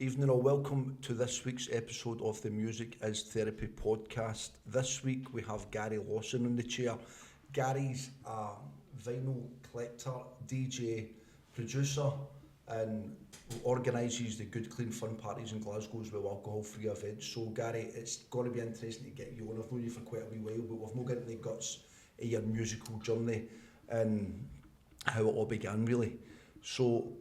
Evening all, welcome to this week's episode of the Music is Therapy podcast. This week we have Gary Lawson in the chair. Gary's a vinyl collector, DJ, producer and organises the Good Clean Fun parties in Glasgow as well, alcohol-free events. So Gary, it's going to be interesting to get you on. I've known you for quite a wee while, but we've not got into the guts of your musical journey and how it all began really. So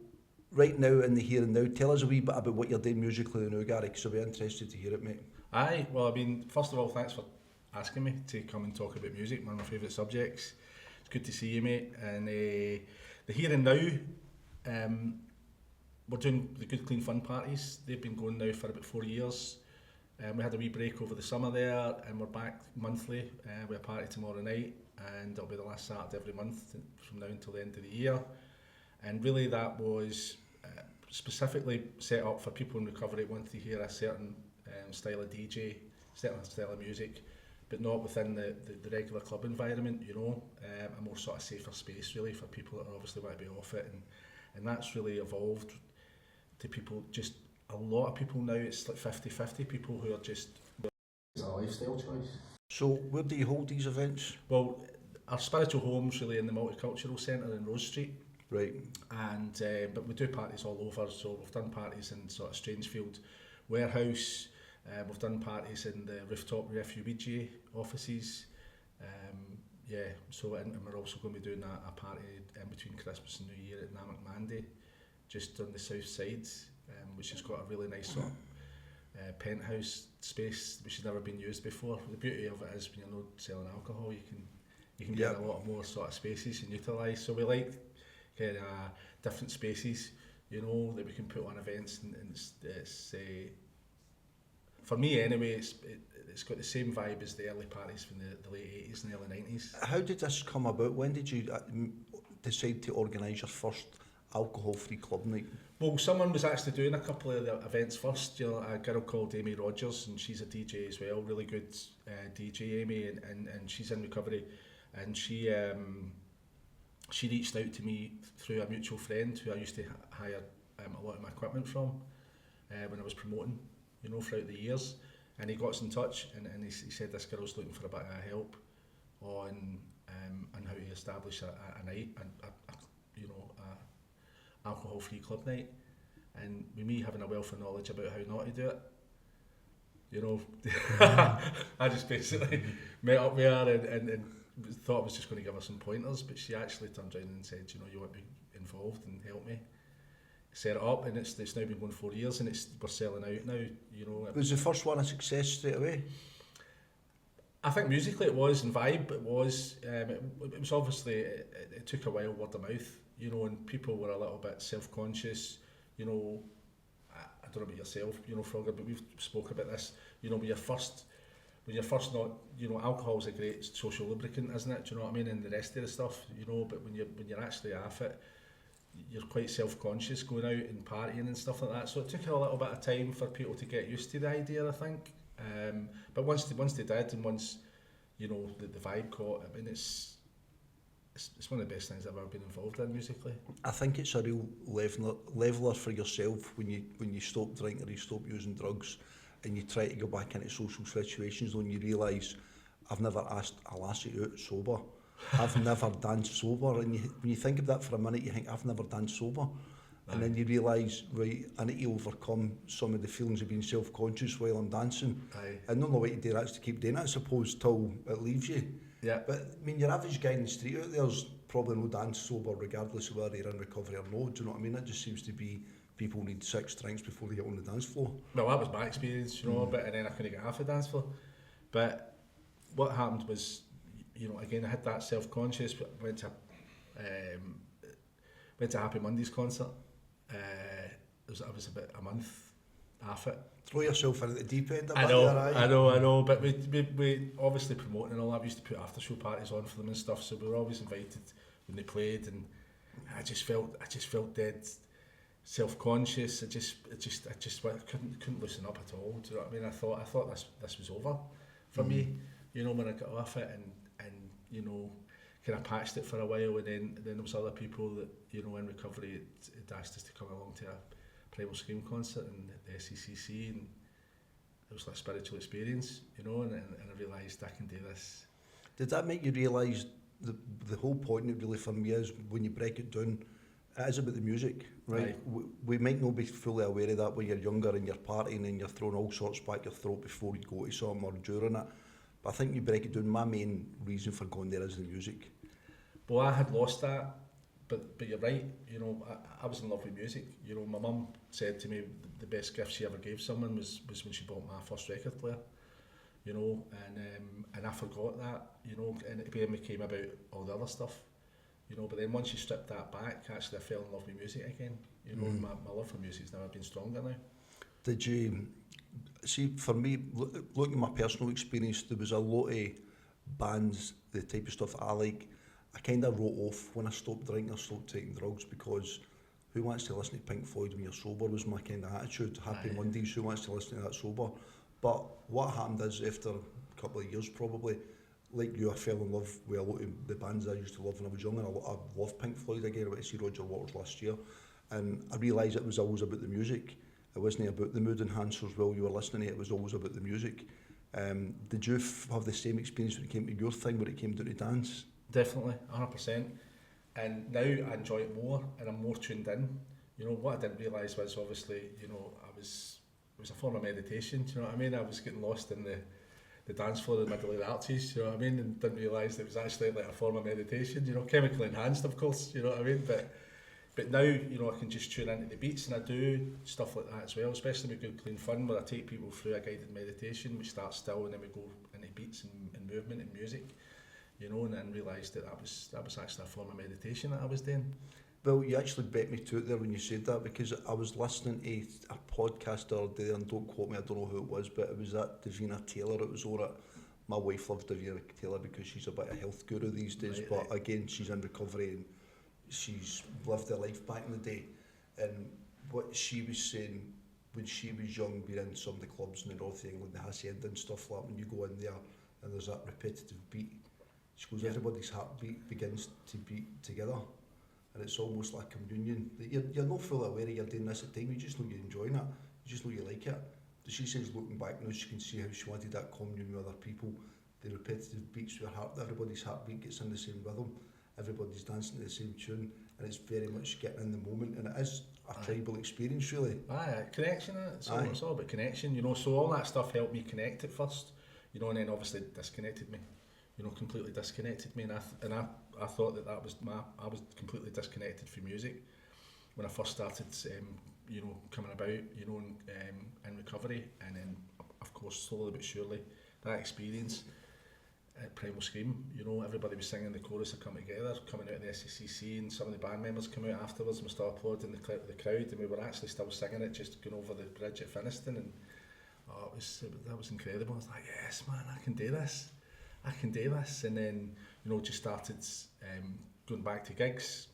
right now, in the here and now, tell us a wee bit about what you're doing musically now, Gary, because I'll be interested to hear it, mate. Aye, well, I mean, first of all, thanks for asking me to come and talk about music, one of my favourite subjects. It's good to see you, mate. And the here and now, we're doing the Good Clean Fun parties. They've been going now for about 4 years. We had a wee break over the summer there, and we're back monthly with a party tomorrow night, and it'll be the last Saturday every month from now until the end of the year. And really that was specifically set up for people in recovery wanting to hear a certain style of DJ, certain style of music, but not within the regular club environment, you know, a more sort of safer space really for people that obviously want to be off it, and that's really evolved to people, just a lot of people now, it's like 50-50 people who are just, it's a lifestyle choice. So where do you hold these events? Well, our spiritual home's really in the Multicultural Centre in Rose Street. Right. And but we do parties all over, so we've done parties in sort of Strangefield warehouse, we've done parties in the rooftop refugee offices, so and we're also going to be doing a party in between Christmas and New Year at Namak Mandy, just on the south side, which has got a really nice sort of penthouse space which has never been used before. The beauty of it is when you're not selling alcohol, you can get a lot more sort of spaces and utilise. So we like kind of different spaces, you know, that we can put on events, and it's for me anyway, it's got the same vibe as the early parties from the late 80s and early 90s. How did this come about? When did you decide to organise your first alcohol-free club night? Well, someone was actually doing a couple of the events first, you know, a girl called Amy Rogers, and she's a DJ as well, really good DJ, Amy, and she's in recovery, and she reached out to me through a mutual friend who I used to hire a lot of my equipment from when I was promoting, you know, throughout the years, and he got us in touch, and he said this girl's looking for a bit of help on how to establish a night, you know, a alcohol-free club night, and with me having a wealth of knowledge about how not to do it, you know, I just basically met up with her and thought I was just going to give her some pointers, but she actually turned around and said, you know, you want to be involved and help me set it up, and it's now been going 4 years, and we're selling out now, you know. Was the first one a success straight away? I think musically it was, and vibe it was. It was obviously, it took a while, word of mouth, you know, and people were a little bit self-conscious, you know. I don't know about yourself, you know, Frogger, but we've spoke about this, you know, when you're first not, you know, alcohol's a great social lubricant, isn't it? Do you know what I mean? And the rest of the stuff, you know, but when you're actually off it, you're quite self-conscious going out and partying and stuff like that. So it took a little bit of time for people to get used to the idea, I think. But once they did, and once, you know, the vibe caught, I mean, it's one of the best things I've ever been involved in musically. I think it's a real leveler for yourself when you stop drinking or you stop using drugs, and you try to go back into social situations, when you realise, I've never asked a lassie out sober, I've never danced sober, and when you think of that for a minute, you think, I've never danced sober. And then you realise, right, I need to overcome some of the feelings of being self-conscious while I'm dancing. Aye. And the only way to do that is to keep doing it, I suppose, till it leaves you. Yeah. But I mean, your average guy in the street out there's probably no dance sober, regardless of whether they're in recovery or not. Do you know what I mean? It just seems to be people need 6 drinks before they get on the dance floor. Well, that was my experience, you know, but and then I couldn't get off the dance floor. But what happened was, you know, again, I had that self-conscious, went to Happy Monday's concert. I was about a month off it. Throw yourself into the deep end of I know, but we obviously promoting and all that, we used to put after show parties on for them and stuff, so we were always invited when they played, and I just felt dead self-conscious. I couldn't loosen up at all. Do you know what I mean? I thought this was over for me, you know, when I got off it, and you know, kind of patched it for a while, and then there was other people that, you know, in recovery had asked us to come along to a Primal Scream concert in the SCCC, and it was like a spiritual experience, you know, and I realised I can do this. Did that make you realise the whole point of it really for me is when you break it down, it is about the music, right? Aye. We might not be fully aware of that when you're younger and you're partying and you're throwing all sorts back your throat before you go to something or during it. But I think you break it down, my main reason for going there is the music. Well, I had lost that, but you're right, you know, I was in love with music. You know, my mum said to me the best gift she ever gave someone was when she bought my first record player, you know, and I forgot that, you know, and it became about all the other stuff, you know, but then once you strip that back, actually I fell in love with music again, you know, my love for music's never been stronger now. Did you, see, for me, looking at my personal experience, there was a lot of bands, the type of stuff I like, I kind of wrote off when I stopped drinking or stopped taking drugs, because who wants to listen to Pink Floyd when you're sober was my kind of attitude. Happy Mondays, who wants to listen to that sober? But what happened is, after a couple of years probably, like you, I fell in love with a lot of the bands I used to love when I was young, and I loved Pink Floyd again. I went to see Roger Waters last year, and I realised it was always about the music. It wasn't about the mood enhancers while you were listening to it, it was always about the music. Did you have the same experience when it came to your thing, when it came down to dance? Definitely, 100%. And now I enjoy it more, and I'm more tuned in. You know, what I didn't realise was, obviously, you know, it was a form of meditation, do you know what I mean? I was getting lost in the dance floor in the middle of the arches, you know what I mean? And didn't realise it was actually like a form of meditation, you know, chemically enhanced, of course, you know what I mean? But now, you know, I can just tune into the beats, and I do stuff like that as well, especially with Good Clean Fun, where I take people through a guided meditation. We start still and then we go into beats and movement and music, you know, and then realised that was actually a form of meditation that I was doing. Well, you actually bet me to it there when you said that, because I was listening to a podcast the other day, and don't quote me, I don't know who it was, but it was that Davina Taylor. It was over at, my wife loves Davina Taylor because she's a bit of a health guru these days, Right, but again, she's in recovery and she's lived her life back in the day. And what she was saying, when she was young, being in some of the clubs in the North of England, the Hacienda and stuff like that, when you go in there and there's that repetitive beat, she goes, everybody's heartbeat begins to beat together, and it's almost like communion. You're not fully aware you're doing this at the time, you just know you're enjoying it, you just know you like it. She says, looking back now, she can see how she wanted that communion with other people, the repetitive beats with her heart, everybody's heartbeat gets in the same rhythm, everybody's dancing to the same tune, and it's very much getting in the moment, and it is a tribal experience, really. Connection, it's all about connection, you know, so all that stuff helped me connect at first, you know, and then obviously disconnected me. You know, completely disconnected me, and I thought that was I was completely disconnected from music when I first started, you know, coming about, you know, in recovery, and then of course slowly but surely that experience at Primal Scream, you know, everybody was singing the chorus of Come Together, coming out of the SCCC, and some of the band members come out afterwards and we started applauding the crowd, and we were actually still singing it, just going over the bridge at Finniston, and that was incredible. I was like, yes man, I can do this. And then, you know, just started going back to gigs,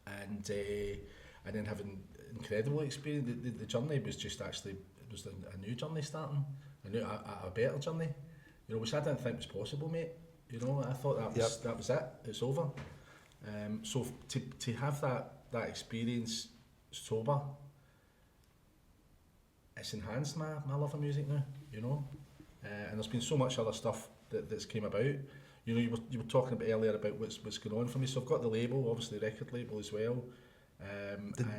and then having incredible experience. The journey was just actually, it was a new journey starting, a better journey, you know, which I didn't think was possible, mate. You know, I thought that was it, it's over. So to have that experience sober, it's enhanced my love of music now, you know. And there's been so much other stuff that's came about. You know, you were talking about earlier about what's going on for me. So I've got the label, obviously the record label as well.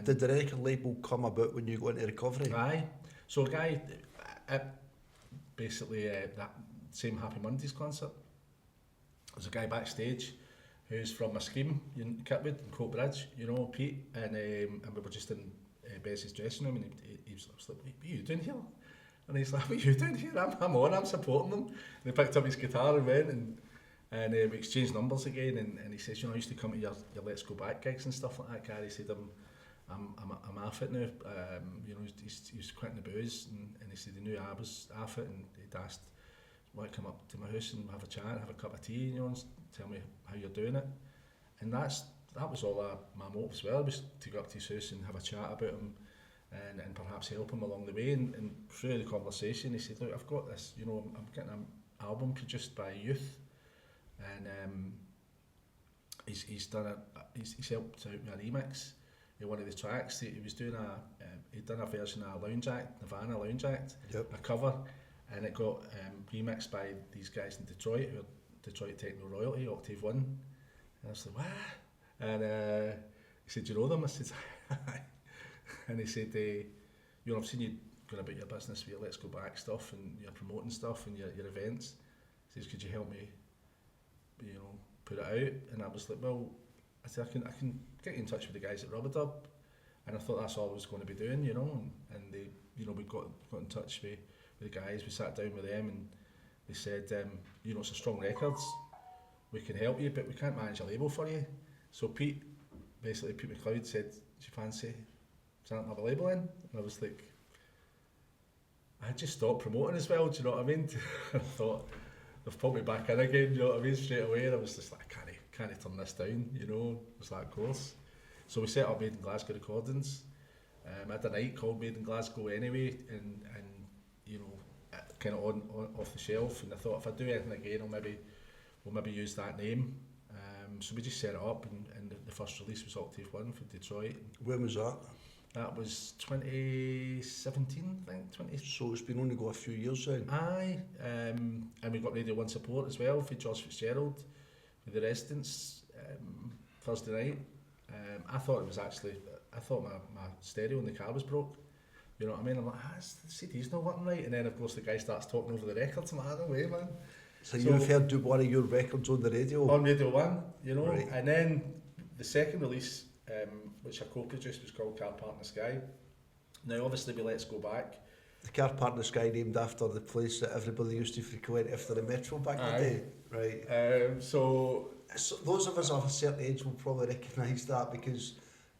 Did the record label come about when you got into recovery? Aye. So a guy at basically that same Happy Mondays concert, there's a guy backstage who's from a scheme in Kitwood and Coatbridge, you know, Pete, and we were just in Bess's dressing room, and he was like, what are you doing here? And he's like, what are you doing here? I'm supporting them. And he picked up his guitar and went, and we exchanged numbers again, and he says, you know, I used to come to your Let's Go Back gigs and stuff like that, Gary. He said, I'm off it now. You know, he's quitting the booze, and he said he knew I was off it, and he'd asked, want to come up to my house and have a chat, have a cup of tea, you know, and tell me how you're doing it. And that was all my motive as well, was to go up to his house and have a chat about him, and perhaps help him along the way. And through the conversation, he said, look, I've got this, you know, I'm getting an album produced by youth, and he's helped out with a remix, one of the tracks. He was doing he'd done a version of Nirvana Lounge Act, Yep. a cover, and it got remixed by these guys in Detroit, who are Detroit Techno Royalty, Octave One. And I was like, what? And he said, do you know them? I said, aye. And he said, I've seen you going about your business with your Let's Go Back stuff and you're promoting stuff and your events. He says, could you help me, put it out? And I was like, well, I said, I can get you in touch with the guys at Rubadub. And I thought that's all I was going to be doing, and they, we got in touch with the guys. We sat down with them and they said, it's a strong records. We can help you, but we can't manage a label for you. So Pete McLeod said, do you fancy starting up a label in? And I was like, I had just stopped promoting as well, do you know what I mean? I thought, they've put me back in again, do you know what I mean, straight away. And I was just like, I can't turn this down, It was that close. So we set up Made in Glasgow Recordings. I had a night called Made in Glasgow anyway, and kind of on off the shelf. And I thought, if I do anything again, we'll maybe use that name. So we just set it up, and the first release was Octave One for Detroit. When was that? That was 2017, I think. So it's been only got a few years then. Aye, and we got Radio 1 support as well for George Fitzgerald, with the Residents, Thursday night. I thought my stereo in the car was broke. You know what I mean? I'm like, the CD's not working right. And then, of course, the guy starts talking over the records. I'm like, no way, man. So you've heard one of your records on the radio? On Radio 1, Right. And then the second release, which I co-produced, was called Car Park in the Sky. Now, obviously, we Let's Go Back. The Car Park in the Sky named after the place that everybody used to frequent after the Metro back in the day. Right. So those of us of a certain age will probably recognise that because...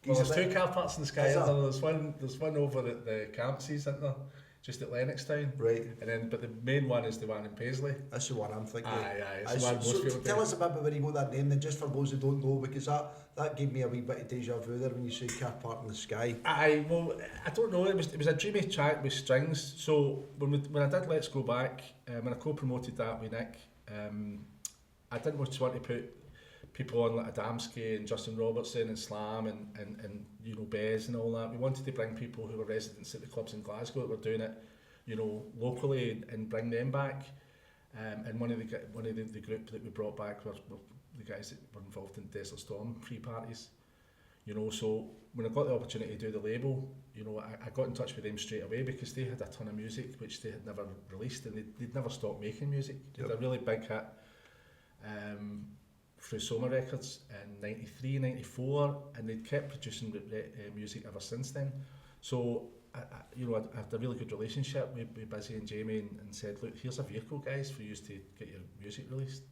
Well, there's two car parks in the sky. There's There's one over at the Campsies, isn't there? Just at Lennoxtown. Right. But the main one is the one in Paisley. That's the one I'm thinking. Aye. It's the one most people tell us a bit about where you got that name then, just for those who don't know, because that gave me a wee bit of deja vu there when you say Car Park in the Sky. Aye, well, I don't know. It was a dreamy track with strings. So when I did Let's Go Back, when I co-promoted that with Nick, I didn't just want to put people on like Adamski and Justin Robertson and Slam and Bez and all that. We wanted to bring people who were residents at the clubs in Glasgow that were doing it, locally and bring them back. And one of the group that we brought back were the guys that were involved in Desert Storm free parties. So when I got the opportunity to do the label, I got in touch with them straight away because they had a ton of music which they had never released, and they'd never stopped making music. They had a really big hit through Soma Records in 93, 94, and they'd kept producing music ever since then. So I had a really good relationship with Busy and Jamie and said, look, here's a vehicle, guys, for you to get your music released.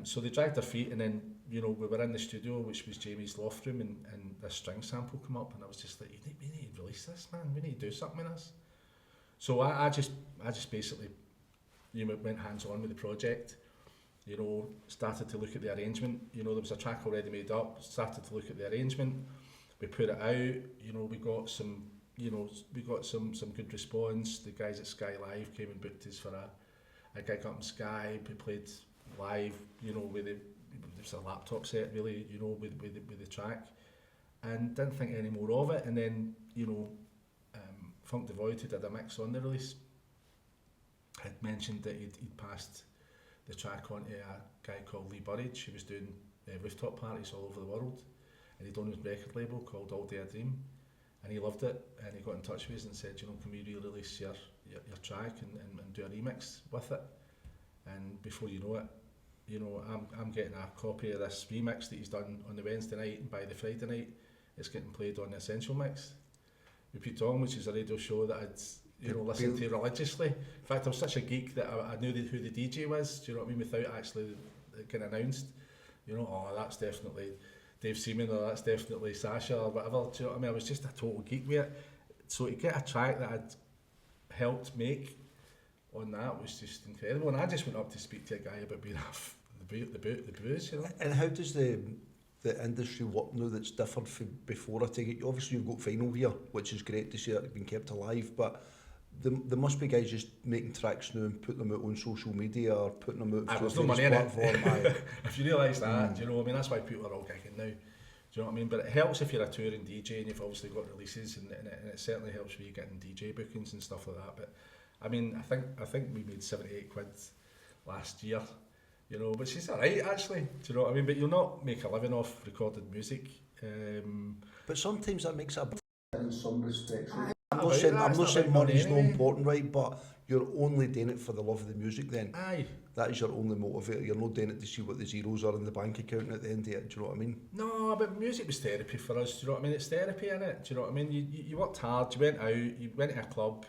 So they dragged their feet, and then we were in the studio, which was Jamie's loft room, and this string sample come up, and I was just like, we need to release this, man. We need to do something with this. So I just basically went hands on with the project. Started to look at the arrangement. There was a track already made up. Started to look at the arrangement. We put it out. We got some good response. The guys at Sky Live came and booked us for a gig up in Sky. We played live. With there was a laptop set really. With the track, and didn't think any more of it. And then Funk Devoid, who did a mix on the release, had mentioned that he'd passed the track on to a guy called Lee Burridge, who was doing rooftop parties all over the world, and he'd owned his record label called All Day a Dream, and he loved it, and he got in touch with us and said, can we re-release your track and do a remix with it? And before you know it, I'm getting a copy of this remix that he's done on the Wednesday night, and by the Friday night it's getting played on the Essential Mix with Pete Tong, which is a radio show that I'd listen to religiously. In fact, I was such a geek that I knew who the DJ was, do you know what I mean, without actually getting announced. That's definitely Dave Seaman, or that's definitely Sasha, or whatever, do you know what I mean? I was just a total geek with it. So to get a track that I'd helped make on that was just incredible. And I just went up to speak to a guy about being off the booze, And how does the industry work now that's different from before? I take it, obviously you've got vinyl here, which is great to see that it's been kept alive, but there must be guys just making tracks now and putting them out on social media or putting them out there's through no money platform. in it. If you realise that, that's why people are all gigging now. Do you know what I mean? But it helps if you're a touring DJ and you've obviously got releases, and it certainly helps when you're getting DJ bookings and stuff like that. But I mean, I think we made 78 quid last year, you know, which is alright actually. Do you know what I mean? But you'll not make a living off recorded music. But sometimes that makes it a bit in some respects. Right? I'm About not saying money's anyway. not important, right? But you're only doing it for the love of the music then. Aye. That is your only motivator. You're not doing it to see what the zeros are in the bank account at the end of it. Do you know what I mean? No, but music was therapy for us. Do you know what I mean? It's therapy, innit? Do you know what I mean? You worked hard. You went out. You went to a club.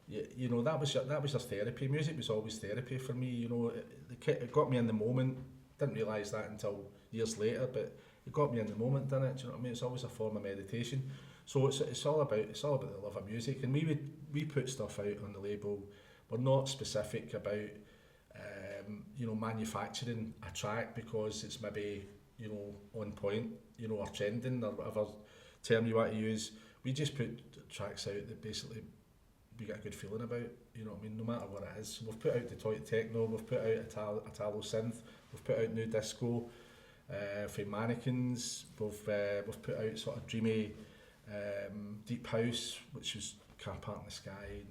You know, that was your therapy. Music was always therapy for me. You know, it got me in the moment. Didn't realise that until years later, but it got me in the moment, didn't it? Do you know what I mean? It's always a form of meditation. So it's all about the love of music, and we put stuff out on the label. We're not specific about you know, manufacturing a track because it's maybe, you know, on point, you know, or trending or whatever term you want to use. We just put tracks out that basically we get a good feeling about, you know what I mean, no matter what it is. So we've put out Detroit Techno, we've put out Italo Synth, we've put out New Disco, for Mannequins, we've put out sort of dreamy Deep House, which was Car Park in the Sky,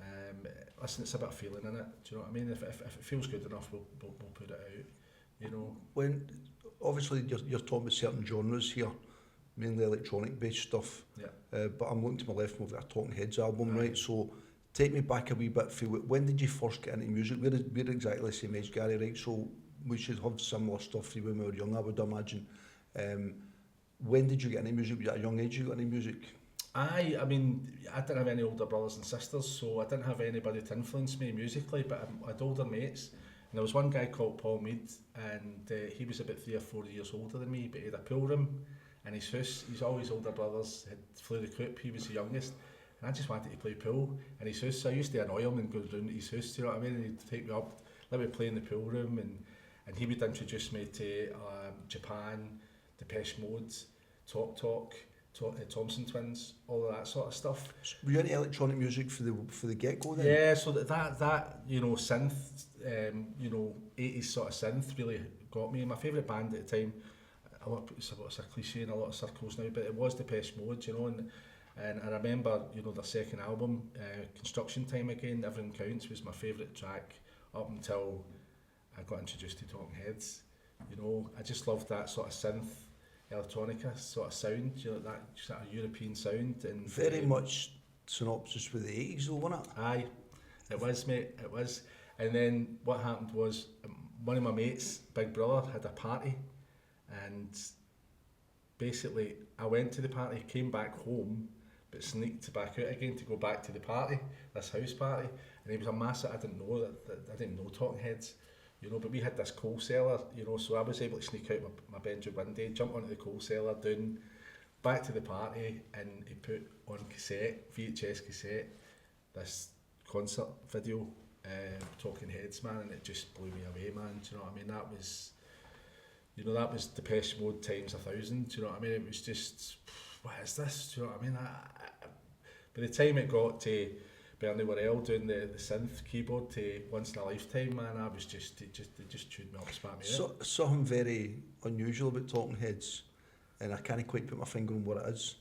and listen, it's a bit of feeling in it, do you know what I mean? If it feels good enough, we'll put it out, you know. When obviously you're talking about certain genres here, mainly electronic based stuff, yeah. But I'm looking to my left and we've got a Talking Heads album, right? So take me back a wee bit. When did you first get into music? We're exactly the same age, Gary, right? So we should have similar stuff for you when we were young, I would imagine. When did you get into music? Was you at a young age you got into music? I mean, I didn't have any older brothers and sisters, so I didn't have anybody to influence me musically, but I had older mates. And there was one guy called Paul Mead, and he was about 3 or 4 years older than me, but he had a pool room in his house. He's all his older brothers had flew the coop, he was the youngest, and I just wanted to play pool in his house, so I used to annoy him and go round to his house, you know what I mean, and he'd take me up, let me play in the pool room, and he would introduce me to Japan, Depeche Mode, Talk Talk, Thompson Twins, all of that sort of stuff. Were you into electronic music for the get-go then? Yeah, so that you know, synth, you know, 80s sort of synth really got me. My favourite band at the time, it's a cliche in a lot of circles now, but it was Depeche Mode, you know, and I remember, you know, their second album, Construction Time Again, Everything Counts, was my favourite track up until I got introduced to Talking Heads. You know, I just loved that sort of synth, electronica sort of sound, you know, that sort of European sound. And very much synopsis with the 80s though, wasn't it? Aye, it was, mate, it was. And then what happened was, one of my mates' big brother had a party, and basically I went to the party, came back home, but sneaked back out again to go back to the party, this house party, and he was a massive, I didn't know I didn't know Talking Heads, you know, but we had this coal cellar, you know, so I was able to sneak out my bedroom one day, jump onto the coal cellar, down, back to the party, and he put on cassette, VHS cassette, this concert video, Talking Heads, man, and it just blew me away, man, do you know what I mean? That was, you know, that was Depeche Mode times 1,000, do you know what I mean? It was just, what is this, do you know what I mean? By the time it got to Bernie Worrell doing the synth keyboard to Once in a Lifetime, man, I was just, it just chewed me up, spat me out. Something very unusual about Talking Heads, and I can't quite put my finger on what it is.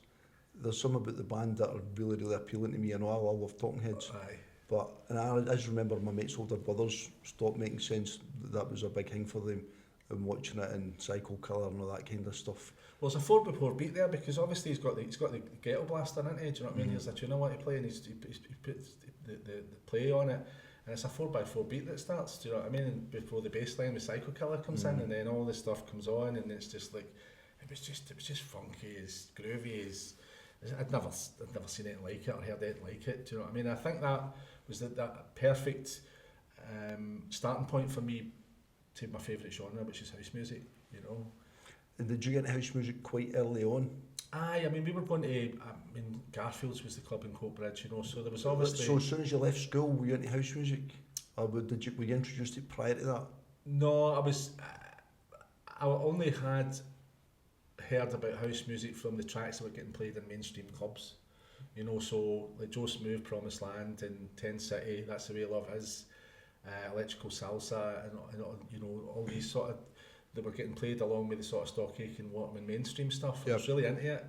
There's something about the band that are really, really appealing to me. I know I love Talking Heads. Aye. But, and I just remember my mates' older brothers stopped making sense. That was a big thing for them, and watching it in Psycho Killer and all that kind of stuff. Well, it's a 4x4 beat there, because obviously he's got the ghetto blaster in it, do you know what I mean? There's a tune I want to play, and he puts the play on it, and it's a 4x4 beat that starts, do you know what I mean? And before the bass line with Psycho Killer comes in, and then all this stuff comes on, and it's just like, it was just funky, as groovy as, I'd never seen anything like it or heard anything like it, do you know what I mean? I think that was that perfect starting point for me to my favourite genre, which is house music, you know. And did you get into house music quite early on? Aye, I mean, we were going to, Garfield's was the club in Coatbridge, you know, so there was obviously... So as soon as you left school, were you into house music? Or were you introduced to it prior to that? No, I only had heard about house music from the tracks that were getting played in mainstream clubs, you know, so like Joe Smooth, Promised Land, and Ten City, That's the Way Love Is, Electrical Salsa, and you know, all these sort of they were getting played along with the sort of Stockache and Waterman mainstream stuff. I was really into it,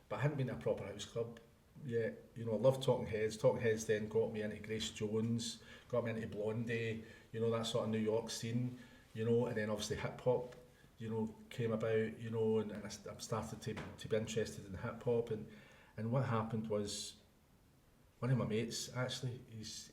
but I hadn't been to a proper house club yet. You know, I loved Talking Heads. Talking Heads then got me into Grace Jones, got me into Blondie, you know, that sort of New York scene, you know, and then obviously hip hop, you know, came about, you know, and I started to be interested in hip hop, and what happened was one of my mates actually, his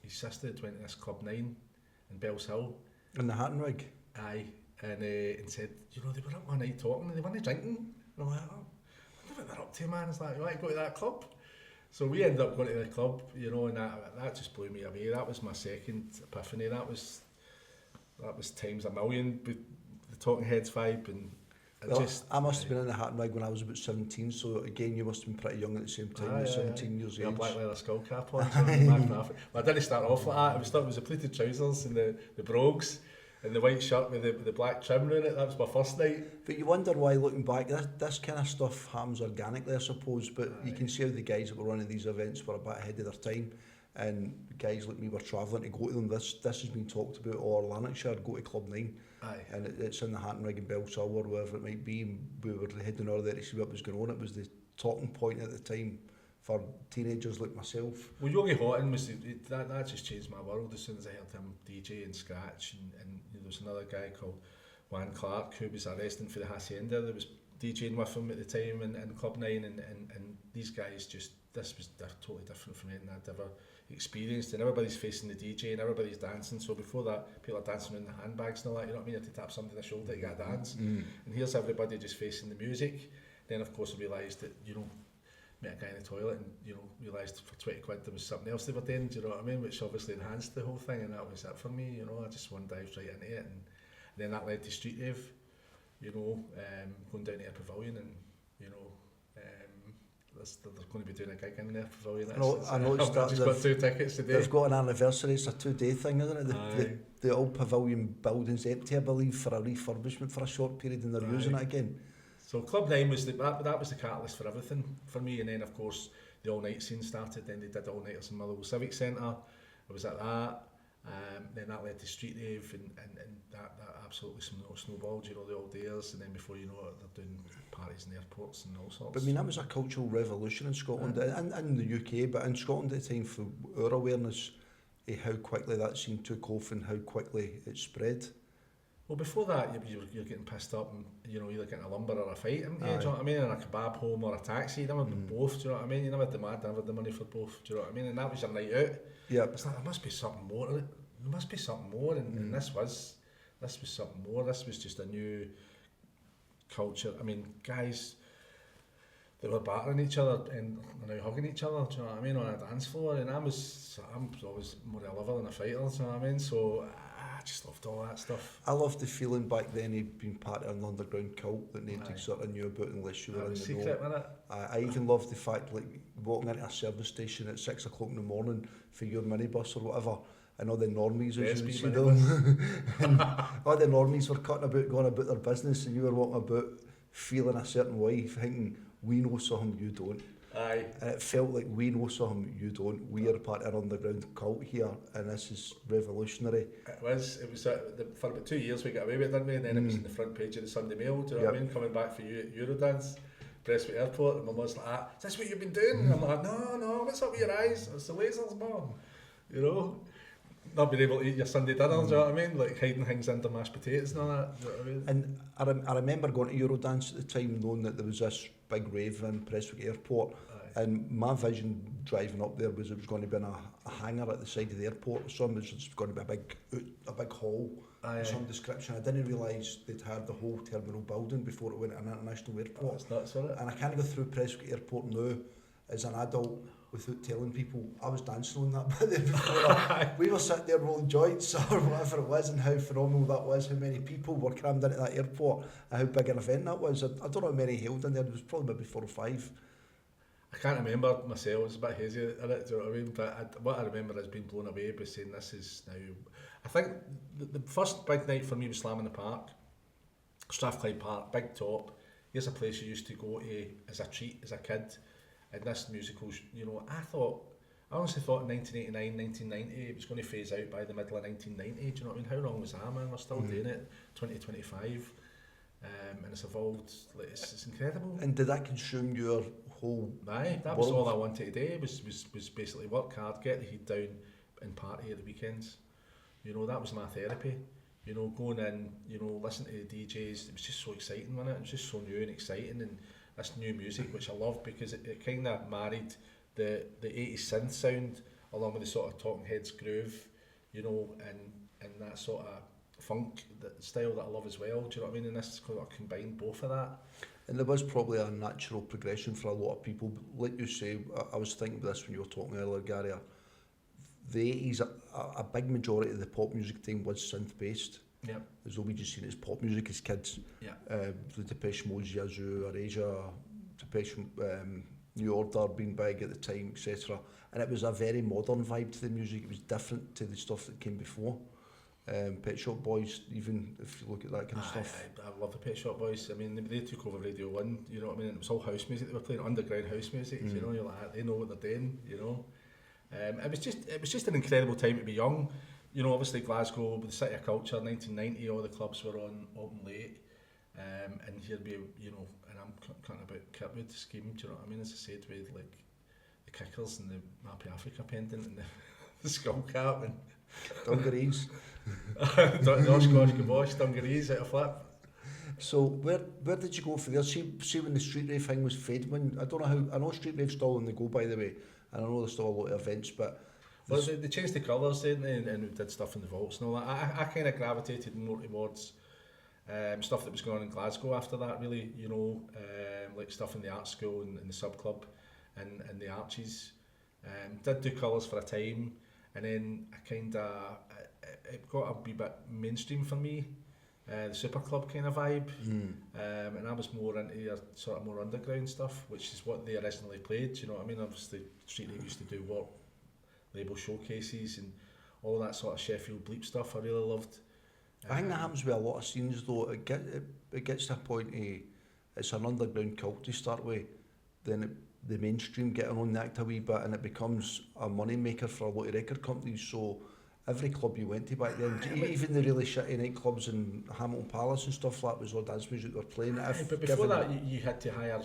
sister went to this Club 9 in Bells Hill. In the hat and wig? Aye, and said, you know, they were up one night talking and they weren't drinking. And I'm like, oh, I wonder what they're up to, man. It's like, you want to go to that club? So we ended up going to the club, you know, and that just blew me away. That was my second epiphany. That was times a million with the Talking Heads vibe. And I must have been in the hat and wig when I was about 17, so again you must have been pretty young at the same time, 17 years age. A black leather skull cap on, so well, I didn't start off like that. It was the pleated trousers and the brogues and the white shirt with the black trim around it. That was my first night. But you wonder why, looking back, this kind of stuff happens organically, I suppose, but you can see how the guys that were running these events were a bit ahead of their time, and guys like me were travelling to go to them. This has been talked about, or Lanarkshire, go to Club 9. Aye. And it's in the hat and wig in Bells Hill or wherever it might be, and we were heading over there to see what was going on. It was the talking point at the time for teenagers like myself. Well, Yogi Houghton was that just changed my world as soon as I heard him DJ and scratch, and you know, there was another guy called Juan Clark who was a resident for the Hacienda that was DJing with him at the time in Club 9, and these guys they're totally different from anything I'd ever experienced, and everybody's facing the DJ and everybody's dancing. So before that, people are dancing in the handbags and all that, you know what I mean? You have to tap somebody on the shoulder to get a dance. And here's everybody just facing the music. Then of course I realised that, you know, met a guy in the toilet and, you know, realised for 20 quid there was something else they were doing, do you know what I mean? Which obviously enhanced the whole thing, and that was it for me, you know. I just one dived right into it, and then that led to Street Rave, you know, going down to a pavilion, and, you know, they're going to be doing a gig in there pavilion. I noticed I've just got 2 tickets today. They've got an anniversary, it's a 2-day thing, isn't it? The old pavilion building's empty, I believe, for a refurbishment for a short period, and they're using it again. So Club 9 was that was the catalyst for everything for me, and then of course the all-night scene started. Then they did all-nighters in Motherwell Civic Centre. I was at that. Then that led to Street Rave, and that absolutely snowballed, you know, the old days, and then before you know it, they're doing parties in airports and all sorts. But I mean, that was a cultural revolution in Scotland, and in the UK, but in Scotland at the time, for our awareness of how quickly that scene took off and how quickly it spread. Well, before that, you're getting pissed up and, you know, either getting a lumber or a fight, do you know what I mean, in a kebab home or a taxi. You never did both, do you know what I mean? You never had the mad, never had the money for both, do you know what I mean? And that was your night out. Yeah. It's like, there must be something more, and this was something more. This was just a new culture. I mean, guys, they were battering each other and now hugging each other, do you know what I mean, on a dance floor, and I'm always more a lover than a fighter, do you know what I mean? So I just loved all that stuff. I loved the feeling back then of being part of an underground cult that nobody sort of knew about unless you were in the secret, know. I even loved the fact, like, walking into a service station at 6 o'clock in the morning for your minibus or whatever, and all the normies, as you would see them, and all the normies were going about their business, and you were walking about feeling a certain way, thinking, we know something you don't. Aye. And it felt like we know something you don't. We are part of an underground cult here, and this is revolutionary. It was for about 2 years we got away with it, didn't we? And then it was in the front page of the Sunday Mail, do you know what I mean? Coming back for Eurodance, Prestwick Airport, and my mum's like, is this what you've been doing? And I'm like, no, what's up with your eyes? It's the lasers, mum. You know? Not being able to eat your Sunday dinner, do you know what I mean? Like hiding things under mashed potatoes and all that, do you know what I mean? And I remember going to Eurodance at the time, knowing that there was this big rave in Prestwick Airport. And my vision driving up there was it was going to be in a hangar at the side of the airport. Some was just going to be a big hall of some description. I didn't realise they'd had the whole terminal building before it went to an international airport. That's nuts, isn't it? And I can't go through Prestwick Airport now as an adult without telling people I was dancing on that bit there before. We were sitting there rolling joints or whatever it was, and how phenomenal that was, how many people were crammed into that airport, and how big an event that was. I don't know how many held in there. There was probably maybe 4 or 5. I can't remember myself, it's a bit hazy in it, do you know what I mean? But what I remember is being blown away by saying this is now... I think the first big night for me was Slam in the Park, Strathclyde Park, big top. Here's a place you used to go to as a treat as a kid, and this musical, you know, I thought I honestly thought in 1989, 1990 it was going to phase out by the middle of 1990. Do you know what I mean? How long was that, man? We're still doing it, 2025. And it's evolved, like, it's incredible. And did that consume your whole Aye, that was all I wanted to do, was basically work hard, get the heat down and party at the weekends. You know, that was my therapy. You know, going in, you know, listening to the DJs, it was just so exciting, wasn't it? It was just so new and exciting, and this new music, which I loved, because it kind of married the 80s synth sound along with the sort of Talking Heads groove, you know, and that sort of funk style that I love as well. Do you know what I mean? And this sort of combined both of that. And there was probably a natural progression for a lot of people. Like you say, I was thinking of this when you were talking earlier, Gary. The 80s, a big majority of the pop music team was synth-based. Yeah. As though we just seen it as pop music as kids. Yeah. The Depeche Mode, Yazoo, Erasure, Depeche, New Order being big at the time, etc. And it was a very modern vibe to the music. It was different to the stuff that came before. Pet Shop Boys, even if you look at that kind of stuff. I love the Pet Shop Boys. I mean, they took over Radio 1, you know what I mean? It was all house music they were playing, underground house music, you know, you're like, they know what they're doing, you know. It was just an incredible time to be young. You know, obviously Glasgow, with the City of Culture, 1990, all the clubs were on open late. And here we, you know, and I'm cutting about Kirkwood scheme, do you know what I mean? As I said, with like the kickers and the Map of Africa pendant and the skull cap and Dungarees. the Scotch Gabosh, dungarees out of flip. So where did you go for there? See when the street rave thing was fading. When I don't know how. I know street rave's still on the go, by the way, and I know there's still a lot of events, but well, they changed the colours, didn't they? And we did stuff in the vaults and all that. I kind of gravitated more towards stuff that was going on in Glasgow after that, really. You know, like stuff in the art school and the sub club and the Archies. Did do colours for a time, and then I kind of it got a wee bit mainstream for me. The super club kind of vibe, and I was more into your sort of more underground stuff, which is what they originally played. You know what I mean? Obviously, Street Rave used to do what label showcases and all that sort of Sheffield bleep stuff. I really loved. I think that happens with a lot of scenes, though. It gets to a point. It's an underground cult to start with, then the mainstream getting on the act a wee bit, and it becomes a money maker for a lot of record companies. So every club you went to back then, even the really shitty nightclubs in Hamilton Palace and stuff like that, was all dance music they were playing. But before that, you had to hire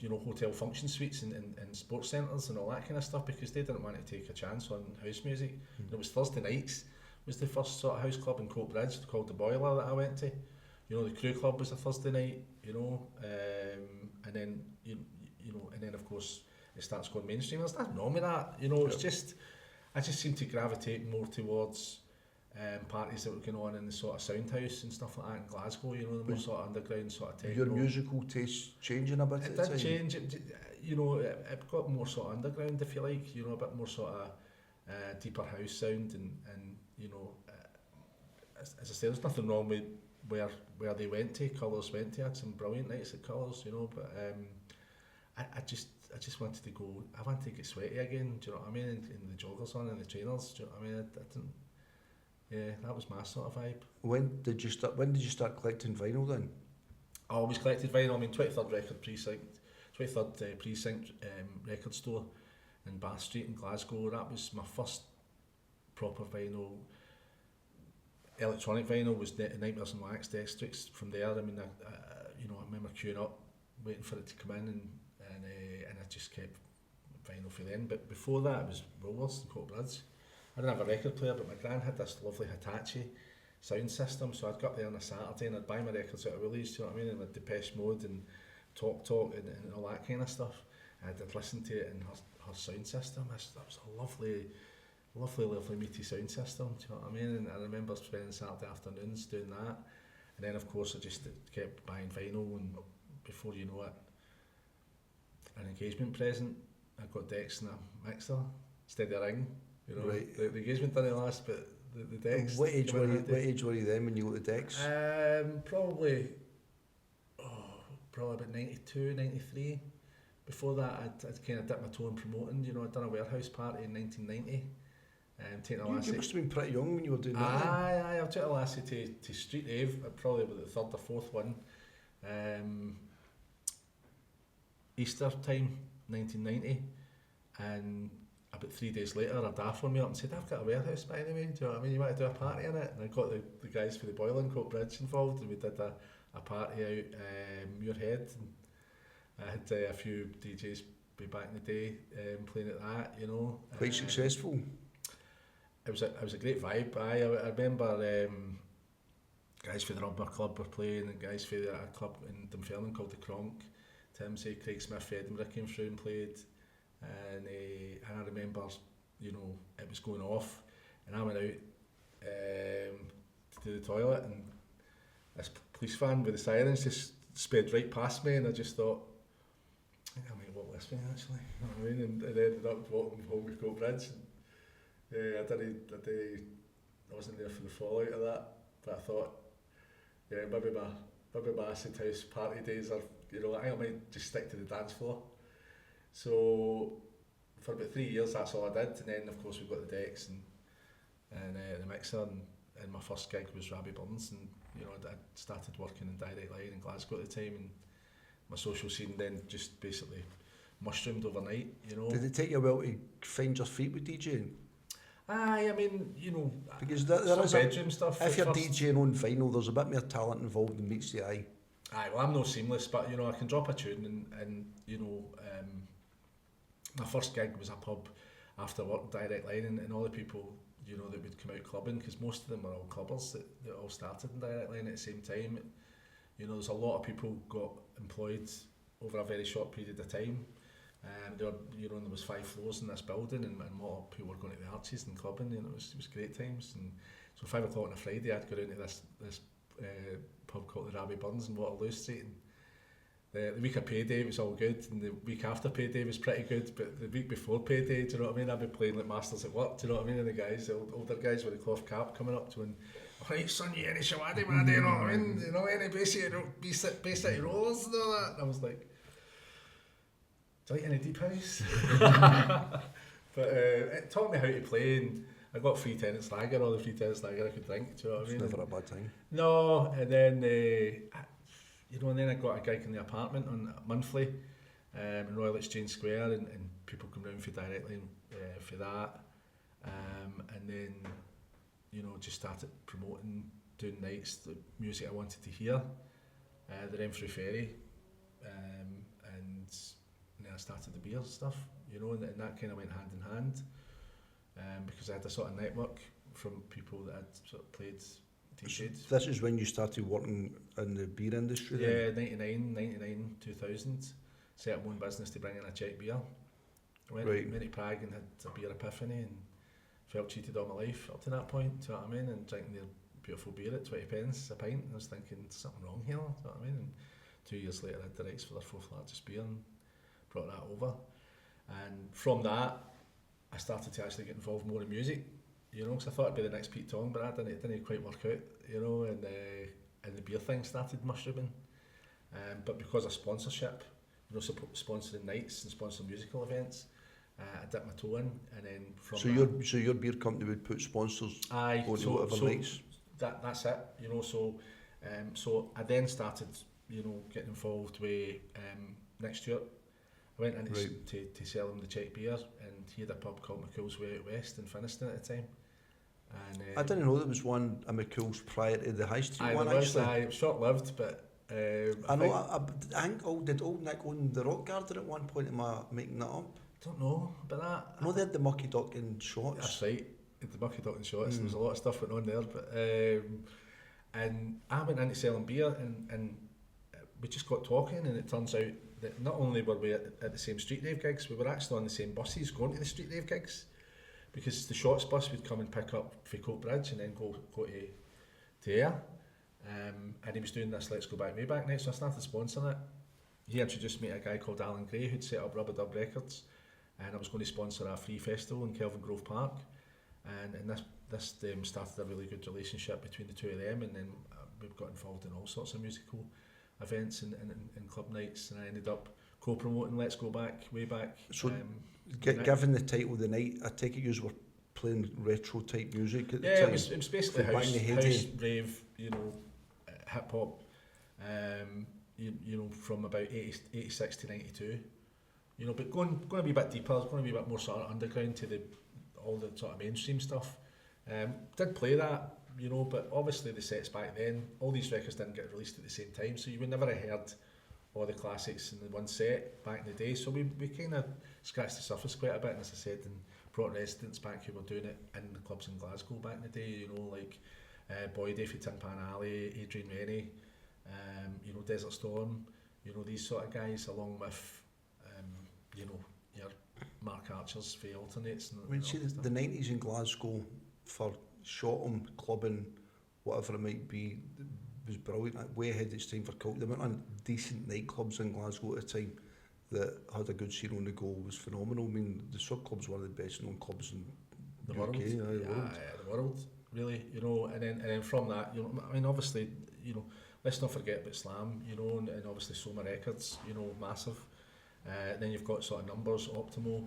you know, hotel function suites and sports centres and all that kind of stuff, because they didn't want to take a chance on house music. And it was Thursday nights was the first sort of house club in Coatbridge called the Boiler that I went to. You know, the Crew Club was a Thursday night, you know, and then you know, and then of course it starts going mainstream. There's nothing wrong with that, you know. It's just I just seem to gravitate more towards parties that were going on in the sort of Soundhouse and stuff like that in Glasgow, you know, the more sort of underground sort of techno. Your musical taste changing a bit? It did change. You know, it got more sort of underground, if you like, you know, a bit more sort of deeper house sound, and you know, as I say, there's nothing wrong with where they went to. Colours went to, had some brilliant nights at Colours, you know, but I just wanted to go. I wanted to get sweaty again. Do you know what I mean? In the joggers on and the trainers. Do you know what I mean? I didn't. Yeah, that was my sort of vibe. When did you start collecting vinyl then? I always collected vinyl. I mean, 23rd Record Precinct, 23rd Precinct record store in Bath Street in Glasgow. That was my first proper vinyl. Electronic vinyl was Nightmares and Wax Districts. From there, I mean, you know, I remember queuing up, waiting for it to come in, and I just kept vinyl for then. But before that, it was Rollers and Coatbridge. I didn't have a record player, but my gran had this lovely Hitachi sound system, so I'd go up there on a Saturday and I'd buy my records out of Willie's, you know what I mean, and with Depeche Mode and Talk and all that kind of stuff. And I'd listen to it in her sound system. That was a lovely meaty sound system, do you know what I mean? And I remember spending Saturday afternoons doing that. And then of course I just kept buying vinyl, and before you know it, an engagement present, I got decks and a mixer, steady ring. You know, right. The engagement didn't last, but the decks. What age were you then when you got the decks? Probably about 92, 93. Before that, I'd kind of dipped my toe in promoting. You know, I'd done a warehouse party in 1990. Taking a lassie. You must have been pretty young when you were doing that. Aye, I took a lassie to Street Rave, probably about the third or fourth one. Easter time, 1990, and about 3 days later, a DA phoned me up and said, I've got a warehouse by the way, do you know what I mean? You want to do a party in it? And I got the guys for the Boiling Coat Bridge involved, and we did a party out Muirhead. And I had a few DJs way back in the day playing at that, you know. Quite successful. It was a great vibe. I remember guys for the Rubber Club were playing, and guys for a club in Dunfermline called the Kronk. Timsey, Craig Smith, Edinburgh came through and played. And I remember, you know, it was going off, and I went out to do the toilet, and this police van with the sirens just sped right past me, and I just thought, I think I might walk this way actually, you know what I mean? And I ended up walking home with Coat Bridge. I wasn't there for the fallout of that, but I thought, yeah, maybe my acid house party days are, you know, I think I might just stick to the dance floor. So for about 3 years that's all I did, and then of course we got the decks and the mixer, and my first gig was Robbie Burns, and you know I started working in Direct Line in Glasgow at the time, and my social scene then just basically mushroomed overnight, you know. Did it take you a while to find your feet with DJing? Aye, I mean, you know, because there is bedroom stuff. If you're DJing on vinyl, there's a bit more talent involved than meets the eye. Aye, well, I'm no seamless, but you know, I can drop a tune, and you know, my first gig was a pub after work, Direct Line, and all the people, you know, that would come out clubbing, because most of them were all clubbers that all started in Direct Line at the same time. You know, there's a lot of people got employed over a very short period of time. There was 5 floors in this building, and a lot of people were going to the Arches and clubbing, and it was great times. And so 5 o'clock on a Friday, I'd go down to this pub called the Robbie Burns in Waterloo Street. And the week of payday was all good, and the week after payday was pretty good, but the week before payday, do you know what I mean? I'd be playing like Masters at Work, do you know what I mean? And the guys, the older guys with the cloth cap coming up to and, right son, you any shawadi man, you know what I mean? You know, any Bay City rollers and all that. And I was like, do you like any deep house? But it taught me how to play, and I got free tenants lager, all the free tenants lager I could drink, do you know what I mean? It's never a bad thing. No, and then you know, and then I got a gig in the apartment on monthly in Royal Exchange Square, and people come round for Direct Line for that, and then, you know, just started promoting, doing nights, the music I wanted to hear, the Renfrew Ferry, and then I started the beer stuff, you know, and that kind of went hand in hand, because I had a sort of network from people that had sort of played DJs. This is when you started working in the beer industry then? Yeah, 99, 2000. Set up my own business to bring in a cheap beer. Went to Prague and had a beer epiphany, and felt cheated all my life up to that point, do you know what I mean? And drinking their beautiful beer at 20 pence a pint, and I was thinking, there's something wrong here, do you know what I mean? And 2 years later I had the rights for their 4th largest beer and brought that over. And from that, I started to actually get involved more in music, you know, because I thought I'd be the next Pete Tong, but it didn't quite work out, you know, and the beer thing started mushrooming. But because of sponsorship, you know, sponsoring nights and sponsoring musical events, I dipped my toe in, and then from so your beer company would put sponsors on whatever nights? That's it, you know, so I then started, you know, getting involved with next year. I went in to sell him the check beer, and he had a pub called McCool's Way Out West in Finniston at the time. And I didn't know there was one at McCool's prior to the High Street one, actually. It was short-lived, but I think did old Nick own the Rock Garden at one point? Am I making that up? Don't know about that. No, they had the Mucky Duck and Shots. That's right, the Mucky Duck and Shots. There was a lot of stuff going on there, but and I went into selling beer, and we just got talking, and it turns out that not only were we at the same street rave gigs, we were actually on the same buses going to the street rave gigs, because the Shots bus would come and pick up for Coat Bridge and then go to Ayr. And he was doing this Let's Go Back Way Back night, so I started sponsoring it. He introduced me to a guy called Alan Gray who'd set up Rubber Dub Records, and I was going to sponsor a free festival in Kelvin Grove Park, and this started a really good relationship between the two of them, and then we've got involved in all sorts of musical events and club nights, and I ended up co-promoting Let's Go Back Way Back. So given the title of the night, I take it you were playing retro type music at the time? Yeah, it was basically house, rave, you know, hip hop, you know, from about 86 to 92, you know, but going a wee bit deeper, going a wee bit more sort of underground to all the sort of mainstream stuff. Did play that, you know, but obviously the sets back then, all these records didn't get released at the same time, so you would never have heard all the classics in the one set back in the day. So we kind of scratched the surface quite a bit, and as I said, and brought residents back who were doing it in the clubs in Glasgow back in the day, you know, like Boydie for Tin Pan Alley, Adrian Rennie, you know, Desert Storm, you know, these sort of guys, along with, you know, your Mark Archers for alternates. And I mean, see, the 90s in Glasgow for shot'em, clubbing, whatever it might be, was brilliant. Way ahead of its time for culture. They went on decent nightclubs in Glasgow at the time that had a good scene on the go, was phenomenal. I mean, the Sub Club's one of the best known clubs in the UK, world. The world, really, you know, and then from that, you know, I mean, obviously, you know, let's not forget about Slam, you know, and obviously Soma Records, you know, massive. Then you've got sort of Numbers, Optimo,